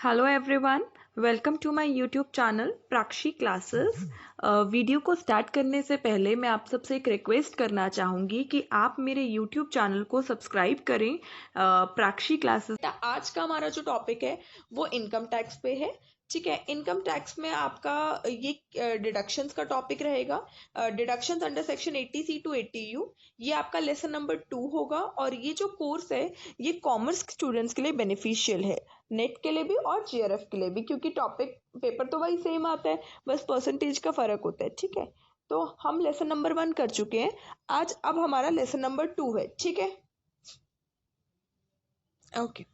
Hello everyone, welcome to my YouTube channel Prakshi classes. Video को start करने से पहले मैं आप सबसे एक रिक्वेस्ट करना चाहूँगी कि आप मेरे यूट्यूब चैनल को सब्सक्राइब करें, प्राक्षी क्लासेस। आज का हमारा जो टॉपिक है वो इनकम टैक्स पे है। ठीक है, इनकम टैक्स में आपका ये डिडक्शंस का टॉपिक रहेगा। Deductions under section 80C to 80U, ये आपका लेसन नंबर 2 होगा। और ये जो कोर्स है ये कॉमर्स स्टूडेंट्स के लिए बेनिफिशियल है, नेट के लिए भी और जीआरएफ के लिए भी, क्योंकि टॉपिक पेपर तो वही सेम आता है, बस परसेंटेज का फर्क होता है। ठीक है, तो हम लेसन नंबर 1 कर चुके हैं आज, अब हमारा लेसन नंबर 2 है। ठीक है, ओके।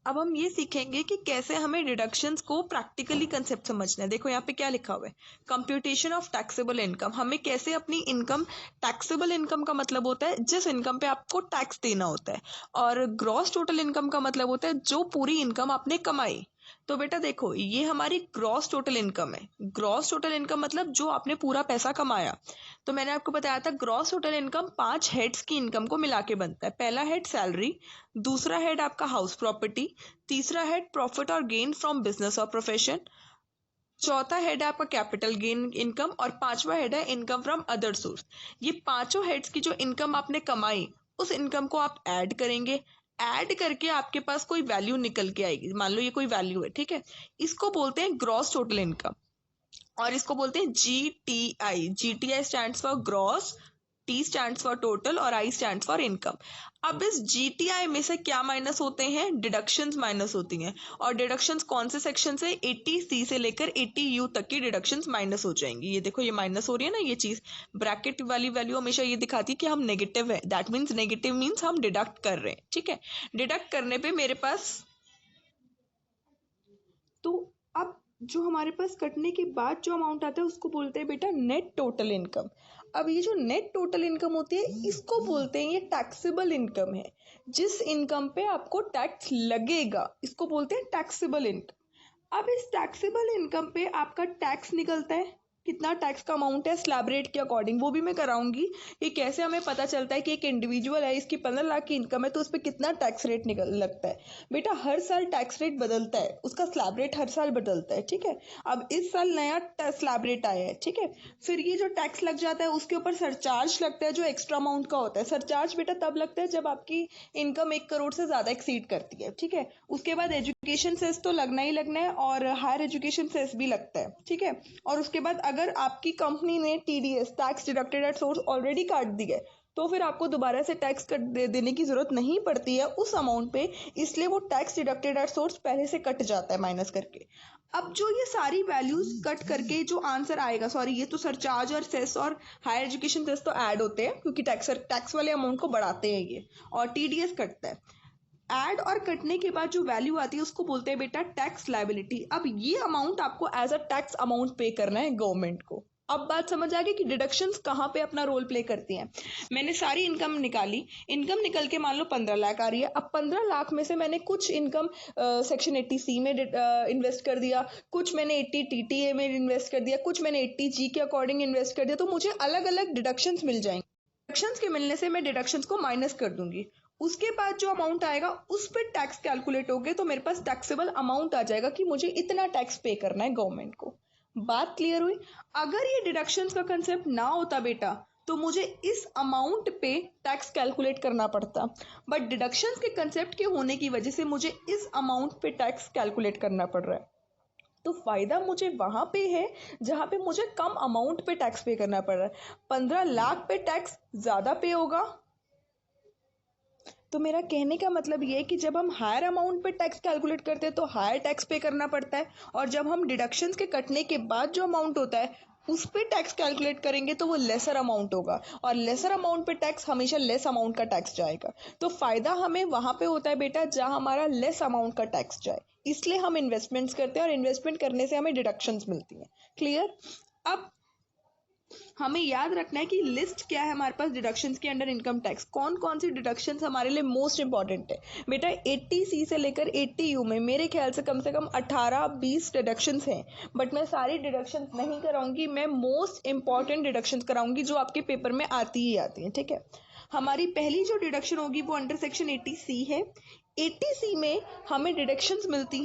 अब हम ये सीखेंगे कि कैसे हमें डिडक्शंस को प्रैक्टिकली कंसेप्ट समझना है। देखो यहाँ पे क्या लिखा हुआ है, कंप्यूटेशन ऑफ टैक्सेबल इनकम। हमें कैसे अपनी इनकम, टैक्सेबल इनकम का मतलब होता है जिस इनकम पे आपको टैक्स देना होता है, और ग्रॉस टोटल इनकम का मतलब होता है जो पूरी इनकम आपने कमाई। तो बेटा देखो, ये हमारी ग्रॉस टोटल इनकम है। ग्रॉस टोटल इनकम मतलब जो आपने पूरा पैसा कमाया। तो मैंने आपको बताया था ग्रॉस टोटल इनकम 5 हेड्स की इनकम को मिला के बनता है। पहला हेड सैलरी, दूसरा हेड आपका हाउस प्रॉपर्टी, तीसरा हेड प्रॉफिट और गेन फ्रॉम बिजनेस और प्रोफेशन, चौथा हेड है आपका कैपिटल गेन इनकम, और पांचवा हेड है इनकम फ्रॉम अदर सोर्स। ये पांचों हेड्स की जो इनकम आपने कमाई, उस इनकम को आप ऐड करेंगे। ऐड करके आपके पास कोई वैल्यू निकल के आएगी। मान लो ये कोई वैल्यू है, ठीक है, इसको बोलते हैं ग्रॉस टोटल इनकम, और इसको बोलते हैं GTI. GTI stands for gross, T stands for total और आई स्टैंड्स फॉर इनकम। अब इस जीटीआई में से क्या माइनस होते हैं? डिडक्शंस माइनस होती हैं। और डिडक्शंस कौन से सेक्शन से? 80C से लेकर 80U तक की डिडक्शंस माइनस हो जाएंगी। ये देखो, ये माइनस हो रही है ना, ये चीज ब्रैकेट वाली वैल्यू हमेशा ये दिखाती है कि हम नेगेटिव है। दैट मीन्स नेगेटिव मीन्स हम डिडक्ट कर रहे हैं। ठीक है, डिडक्ट करने पे मेरे पास, तो अब जो हमारे पास कटने के बाद जो अमाउंट आता है उसको बोलते हैं बेटा नेट टोटल इनकम। अब ये जो नेट टोटल इनकम होती है इसको बोलते हैं, ये टैक्सेबल इनकम है। जिस इनकम पे आपको टैक्स लगेगा इसको बोलते हैं टैक्सेबल इनकम। अब इस टैक्सेबल इनकम पे आपका टैक्स निकलता है। कितना टैक्स का अमाउंट है स्लैब रेट के अकॉर्डिंग, वो भी मैं कराऊंगी कि कैसे हमें पता चलता है कि एक इंडिविजुअल है, इसकी 15 लाख की इनकम है, तो उस पर कितना टैक्स रेट निकल लगता है। बेटा हर साल टैक्स रेट बदलता है, उसका स्लैब रेट हर साल बदलता है। ठीक है, अब इस साल नया स्लैब रेट आया है। ठीक है, फिर ये जो टैक्स लग जाता है उसके ऊपर सरचार्ज लगता है जो एक्स्ट्रा अमाउंट का होता है। सरचार्ज बेटा तब लगता है जब आपकी इनकम 1 करोड़ से ज्यादा एक्सीड करती है। ठीक है, उसके बाद एजुकेशन सेस तो लगना ही लगना है, और हायर एजुकेशन सेस भी लगता है। ठीक है, और उसके बाद अगर आपकी कंपनी ने TDS, tax deducted at source, already काट दी है, तो फिर आपको दोबारा से टैक्स देने की जरूरत नहीं पड़ती है उस अमाउंट पे, इसलिए वो टैक्स डिडक्टेड एट सोर्स पहले से कट जाता है माइनस करके। अब जो ये सारी वैल्यूज कट करके जो आंसर आएगा, सॉरी ये तो सरचार्ज और सेस और हायर एजुकेशन सेस तो ऐड होते हैं क्योंकि टैक्स वाले अमाउंट को बढ़ाते हैं ये, और टीडीएस कटता है। ऐड और कटने के बाद जो वैल्यू आती है उसको बोलते हैं बेटा टैक्स लायबिलिटी। अब ये अमाउंट आपको एज अ टैक्स अमाउंट पे करना है गवर्नमेंट को। अब बात समझ आ गई कि डिडक्शंस कहाँ पे अपना रोल प्ले करती हैं। मैंने सारी इनकम निकाली, इनकम निकल के मान लो 15 लाख आ रही है। अब 15 लाख में से मैंने कुछ इनकम सेक्शन 80C में इन्वेस्ट कर दिया, कुछ मैंने 80 TTA में इन्वेस्ट कर दिया, कुछ मैंने 80G के अकॉर्डिंग इन्वेस्ट कर दिया, तो मुझे अलग अलग डिडक्शंस मिल जाएंगे। डिडक्शंस के मिलने से मैं डिडक्शंस को माइनस कर दूंगी। उसके बाद जो अमाउंट आएगा उस पर टैक्स कैलकुलेट हो गए, तो मेरे पास टैक्सेबल अमाउंट आ जाएगा कि मुझे इतना टैक्स पे करना है गवर्नमेंट को। बात क्लियर हुई? अगर ये डिडक्शंस का कंसेप्ट ना होता बेटा तो मुझे इस अमाउंट पे टैक्स कैलकुलेट करना पड़ता, बट डिडक्शंस के कंसेप्ट के होने की वजह से मुझे इस अमाउंट पे टैक्स कैलकुलेट करना पड़ रहा है। तो फायदा मुझे वहां पे है जहां पे मुझे कम अमाउंट पे टैक्स पे करना पड़ रहा है। 15 लाख पे टैक्स ज्यादा पे होगा। तो मेरा कहने का मतलब ये है कि जब हम हायर अमाउंट पे टैक्स कैलकुलेट करते हैं तो हायर टैक्स पे करना पड़ता है, और जब हम डिडक्शंस के कटने के बाद जो अमाउंट होता है उस पे टैक्स कैलकुलेट करेंगे तो वो लेसर अमाउंट होगा, और लेसर अमाउंट पे टैक्स हमेशा लेस अमाउंट का टैक्स जाएगा। तो फायदा हमें वहां पे होता है बेटा जहां हमारा लेस अमाउंट का टैक्स जाए, इसलिए हम इन्वेस्टमेंट्स करते हैं, और इन्वेस्टमेंट करने से हमें डिडक्शंस मिलती हैं। क्लियर? अब हमें याद रखना है कि लिस्ट क्या है हमारे पास डिडक्शंस के अंडर इनकम टैक्स, कौन कौन सी डिडक्शंस हमारे लिए मोस्ट इंपॉर्टेंट है। बेटा 80C से लेकर 80U में मेरे ख्याल से कम 18-20 डिडक्शंस हैं, बट मैं सारी डिडक्शंस नहीं कराऊंगी, मैं मोस्ट इंपॉर्टेंट डिडक्शंस कराऊंगी जो आपके पेपर में आती ही आती हैं। ठीक है, हमारी पहली जो डिडक्शन होगी वो अंडर सेक्शन 80C है। ATC में हमें डिडक्शंस मिलती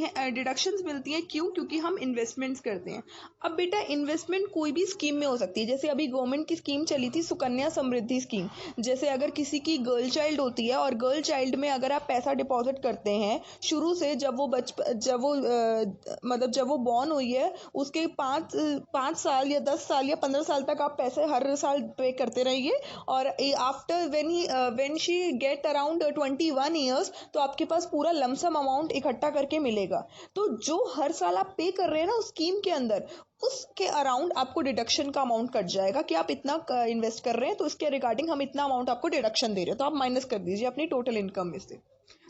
हैं क्यों? क्योंकि हम इन्वेस्टमेंट्स करते हैं। अब बेटा इन्वेस्टमेंट कोई भी स्कीम में हो सकती है, जैसे अभी गवर्नमेंट की स्कीम चली थी सुकन्या समृद्धि स्कीम। जैसे अगर किसी की गर्ल चाइल्ड होती है और गर्ल चाइल्ड में अगर आप पैसा डिपॉजिट करते हैं शुरू से, जब वो बॉर्न हुई है उसके 5 साल या 10 साल या 15 साल तक आप पैसे हर साल पे करते रहिए, और after when she get around 21 years तो आपके पास पूरा लमसम अमाउंट इकट्ठा करके मिलेगा। तो जो हर साल आप पे कर रहे हैं ना उस स्कीम के अंदर, उसके अराउंड आपको डिडक्शन का अमाउंट कट जाएगा कि आप इतना इन्वेस्ट कर रहे हैं, तो इसके रिगार्डिंग हम इतना अमाउंट आपको डिडक्शन दे रहे हैं, तो आप माइनस कर दीजिए अपनी टोटल इनकम में से।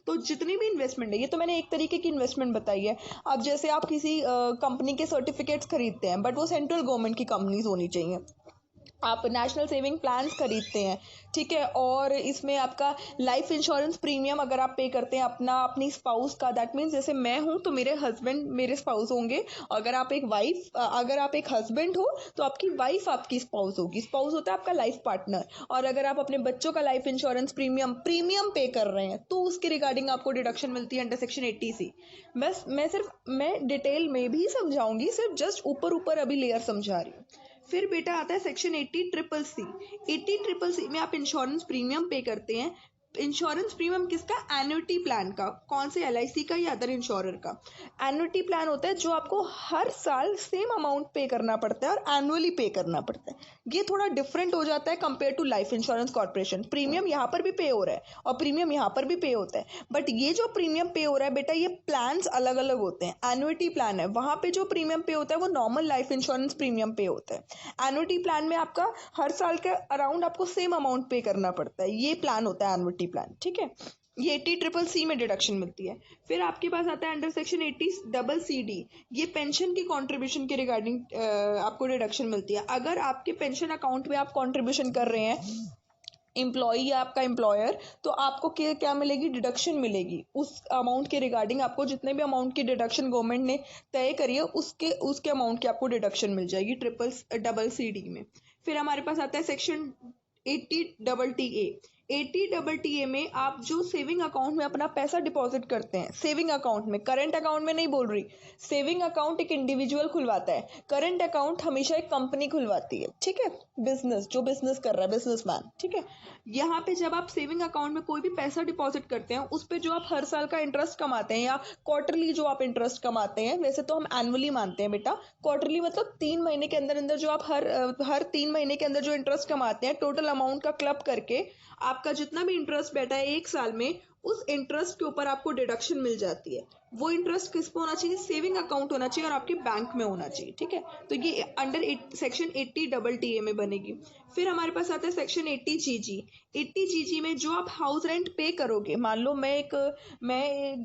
तो जितनी भी इन्वेस्टमेंट है, ये तो मैंने एक तरीके की इन्वेस्टमेंट बताई है। अब जैसे आप किसी कंपनी के सर्टिफिकेट्स खरीदते हैं, बट वो सेंट्रल गवर्नमेंट की कंपनीज होनी चाहिए। आप नेशनल सेविंग प्लान्स खरीदते हैं, ठीक है, और इसमें आपका लाइफ इंश्योरेंस प्रीमियम अगर आप पे करते हैं अपनी स्पाउस का, दैट मीन्स जैसे मैं हूं तो मेरे हस्बैंड मेरे स्पाउस होंगे। अगर आप एक हस्बैंड हो तो आपकी वाइफ आपकी स्पाउस होगी। स्पाउस होता है आपका लाइफ पार्टनर। और अगर आप अपने बच्चों का लाइफ इंश्योरेंस प्रीमियम पे कर रहे हैं तो उसके रिगार्डिंग आपको डिडक्शन मिलती है अंडर सेक्शन 80C। बस मैं डिटेल में भी समझाऊंगी, सिर्फ जस्ट ऊपर अभी लेयर समझा रही हूँ। फिर बेटा आता है सेक्शन 80CCC। 80CCC में आप इंश्योरेंस प्रीमियम पे करते हैं। इंश्योरेंस प्रीमियम किसका? एन्युटी प्लान का। कौन से? LIC का या अदर इंश्योरर का। एन्युटी प्लान होता है जो आपको हर साल सेम अमाउंट पे करना पड़ता है और एनुअली पे करना पड़ता है। ये थोड़ा डिफरेंट हो जाता है compare to life insurance corporation. Premium यहाँ पर भी पे हो रहा है और प्रीमियम यहाँ पर भी पे होता है, बट ये जो प्रीमियम पे हो रहा है बेटा, ये प्लान्स अलग अलग होते हैं। एन्युटी प्लान है, वहां पे जो प्रीमियम पे होता है वो नॉर्मल लाइफ इंश्योरेंस प्रीमियम पे होता है। एन्युटी प्लान में आपका हर साल के अराउंड आपको सेम अमाउंट पे करना पड़ता है। ये प्लान होता है एन्युटी प्लान, ठीक है। ये 80CCC में डिडक्शन मिलती है। फिर आपके पास आता है अंडर सेक्शन 80CCD। ये पेंशन की कंट्रीब्यूशन के रिगार्डिंग आपको डिडक्शन मिलती है। अगर आपके पेंशन अकाउंट में आप कंट्रीब्यूशन कर रहे हैं, एम्प्लॉई या आपका एम्प्लॉयर, तो आपको क्या मिलेगी? डिडक्शन मिलेगी उस अमाउंट के रिगार्डिंग। आपको जितने भी अमाउंट की डिडक्शन गवर्नमेंट ने तय करी है उसके अमाउंट की आपको डिडक्शन मिल जाएगी CCC में। फिर हमारे पास आता है सेक्शन 80TTA। 80TTA में आप जो सेविंग अकाउंट में अपना पैसा डिपॉजिट करते हैं, सेविंग अकाउंट में, करंट अकाउंट में नहीं बोल रही। सेविंग अकाउंट एक इंडिविजुअल खुलवाता है, करंट अकाउंट हमेशा एक कंपनी खुलवाती है, ठीक है। जो बिजनेस कर रहा है, बिजनेसमैन, ठीक है। यहाँ पे जब आप सेविंग अकाउंट में कोई भी पैसा डिपॉजिट करते हैं, उस पे जो आप हर साल का इंटरेस्ट कमाते हैं या क्वार्टरली जो आप इंटरेस्ट कमाते हैं, वैसे तो हम एनुअली मानते हैं बेटा, क्वार्टरली मतलब 3 महीने के अंदर अंदर जो आप हर 3 महीने के अंदर जो इंटरेस्ट कमाते हैं, टोटल अमाउंट का क्लब करके आपका जितना भी इंटरेस्ट बैठा है एक साल में, उस इंटरेस्ट के ऊपर आपको डिडक्शन मिल जाती है। वो इंटरेस्ट किस पे होना चाहिए? सेविंग अकाउंट होना चाहिए और आपके बैंक में होना चाहिए, ठीक है। तो ये अंडर सेक्शन 80TTA में बनेगी। फिर हमारे पास आता है सेक्शन 80GG। 80GG में जो आप हाउस रेंट पे करोगे, मान लो मैं एक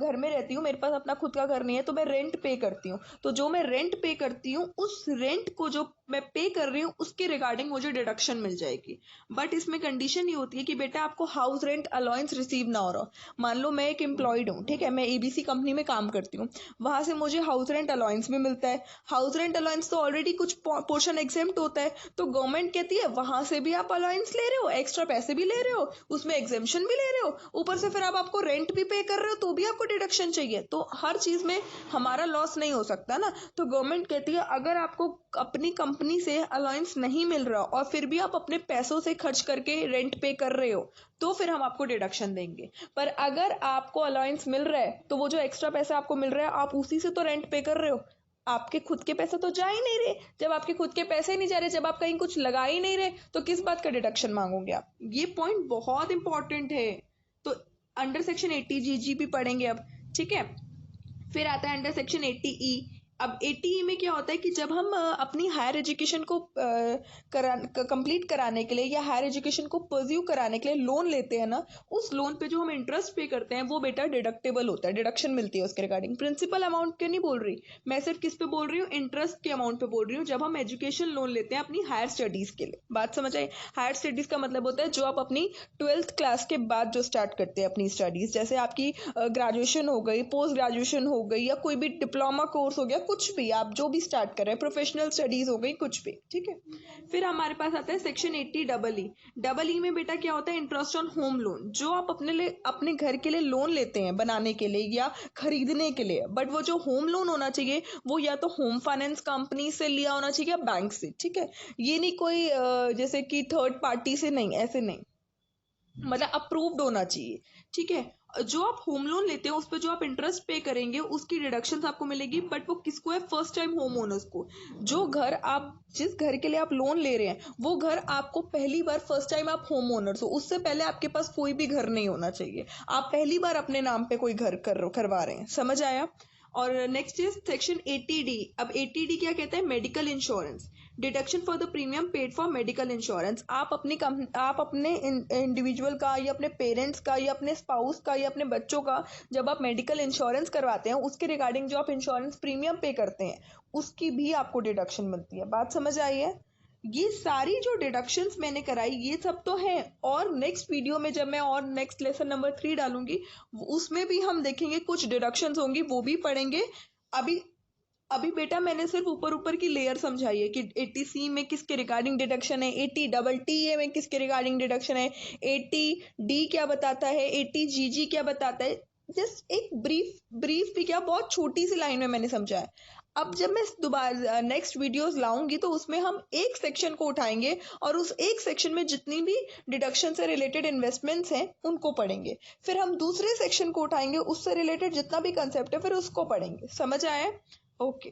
घर में रहती हूँ, मेरे पास अपना खुद का घर नहीं है, तो मैं रेंट पे करती हूँ। तो जो मैं रेंट पे करती हूँ, उस रेंट को जो मैं पे कर रही हूँ उसके रिगार्डिंग मुझे डिडक्शन मिल जाएगी। बट इसमें कंडीशन ये होती है कि बेटा आपको हाउस रेंट अलाउंस रिसीव ना हो रहा हो। मान लो मैं एक एम्प्लॉयड हूँ, ठीक है, मैं ABC कंपनी में काम करती हूँ, वहां से मुझे हाउस रेंट अलाउंस भी मिलता है। हाउस रेंट अलाउंस तो ऑलरेडी कुछ पोर्शन एग्जेम्प्ट होता है, तो गवर्नमेंट कहती है वहां से भी आप अलाउंस ले रहे हो, एक्स्ट्रा पैसे भी ले रहे हो, उसमें एग्जेम्पशन भी ले रहे हो, ऊपर से फिर आप आपको रेंट भी पे कर रहे हो तो भी आपको डिडक्शन चाहिए। तो हर चीज में हमारा लॉस नहीं हो सकता ना। तो गवर्नमेंट कहती है अगर आपको अपनी कंपनी से अलाउंस नहीं मिल रहा और फिर भी आप अपने पैसों से खर्च करके रेंट पे कर रहे हो, तो फिर हम आपको डिडक्शन देंगे। पर अगर आपको अलाउंस मिल रहा है तो वो जो एक्स्ट्रा पैसा आपको मिल रहा है, आप उसी से तो रेंट पे कर रहे हो, आपके खुद के पैसे तो जा ही नहीं रहे। जब आपके खुद के पैसे ही नहीं जा रहे, जब आप कहीं कुछ लगा ही नहीं रहे, तो किस बात का डिडक्शन मांगोगे आप? ये पॉइंट बहुत इंपॉर्टेंट है। तो अंडर सेक्शन 80GG भी पढ़ेंगे अब, ठीक है। फिर आता है अंडर सेक्शन 80E। अब 80E में क्या होता है कि जब हम अपनी हायर एजुकेशन को कंप्लीट कराने के लिए या हायर एजुकेशन को परस्यू कराने के लिए लोन लेते हैं ना, उस लोन पे जो हम इंटरेस्ट पे करते हैं वो बेटा डिडक्टेबल होता है, डिडक्शन मिलती है उसके रिगार्डिंग। प्रिंसिपल अमाउंट के नहीं बोल रही मैं, सिर्फ किस पे बोल रही हूँ? इंटरेस्ट के अमाउंट पे बोल रही हूँ। जब हम एजुकेशन लोन लेते हैं अपनी हायर स्टडीज के लिए, बात समझ आई? हायर स्टडीज का मतलब होता है जो आप अपनी 12th क्लास के बाद जो स्टार्ट करते हैं अपनी स्टडीज, जैसे आपकी ग्रेजुएशन हो गई, पोस्ट ग्रेजुएशन हो गई, या कोई भी डिप्लोमा कोर्स हो गया, कुछ भी आप जो भी स्टार्ट कर रहे हैं, प्रोफेशनल स्टडीज हो गई, कुछ भी, ठीक है। फिर हमारे पास आता है सेक्शन 80 डबल ई में बेटा क्या होता है, इंटरेस्ट ऑन होम लोन। जो आप अपने घर के लिए लोन लेते हैं बनाने के लिए या खरीदने के लिए, बट वो जो होम लोन होना चाहिए वो या तो होम फाइनेंस कंपनी से लिया होना चाहिए या बैंक से, ठीक है। ये नहीं कोई जैसे कि थर्ड पार्टी से, नहीं, ऐसे नहीं, मतलब अप्रूव्ड होना चाहिए, ठीक है। जो आप होम लोन लेते हैं उस पर जो आप इंटरेस्ट पे करेंगे उसकी डिडक्शंस आपको मिलेगी, बट वो किसको है, फर्स्ट टाइम होम ओनर्स को। जो घर आप जिस घर के लिए आप लोन ले रहे हैं वो घर आपको पहली बार, फर्स्ट टाइम आप होम ओनर्स हो, उससे पहले आपके पास कोई भी घर नहीं होना चाहिए। आप पहली बार अपने नाम पे कोई घर करवा रहे हैं, समझ आया। और नेक्स्ट इज सेक्शन 80D। अब 80D क्या कहता है, medical insurance, deduction for the premium paid for medical insurance. आप अपने इंडिविजुअल का या अपने पेरेंट्स का या अपने स्पाउस का या अपने बच्चों का जब आप मेडिकल इंश्योरेंस करवाते हैं उसके रिगार्डिंग जो आप इंश्योरेंस प्रीमियम पे करते हैं उसकी भी आपको डिडक्शन मिलती है। बात समझ आई है। ये सारी जो डिडक्शंस मैंने कराई ये सब तो हैं, और नेक्स्ट वीडियो में जब मैं और नेक्स्ट लेसन नंबर 3 डालूंगी उसमें भी हम देखेंगे, कुछ डिडक्शंस होंगी वो भी पढ़ेंगे। अभी अभी बेटा मैंने सिर्फ ऊपर ऊपर की लेयर समझाई है कि 80C में किसके रिगार्डिंग डिडक्शन है, 80TTA में किसके रिगार्डिंग डिडक्शन है, 80D क्या बताता है, 80GG क्या बताता है। जस्ट एक ब्रीफ भी क्या, बहुत छोटी सी लाइन में मैंने समझा है। अब जब मैं दोबारा नेक्स्ट वीडियोस लाऊंगी तो उसमें हम एक सेक्शन को उठाएंगे और उस एक सेक्शन में जितनी भी डिडक्शन से रिलेटेड इन्वेस्टमेंट्स हैं उनको पढ़ेंगे। फिर हम दूसरे सेक्शन को उठाएंगे, उससे रिलेटेड जितना भी कंसेप्ट है फिर उसको पढ़ेंगे। समझ आया? Okay,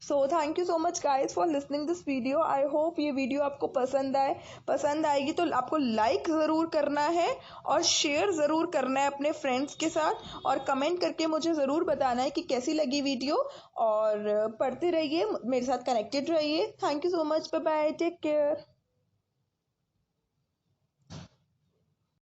so thank you so much guys for listening this video. I hope ये वीडियो आपको पसंद आएगी तो आपको लाइक ज़रूर करना है और शेयर ज़रूर करना है अपने फ्रेंड्स के साथ, और कमेंट करके मुझे ज़रूर बताना है कि कैसी लगी वीडियो। और पढ़ते रहिए, मेरे साथ कनेक्टेड रहिए। Thank you so much, bye bye, take care.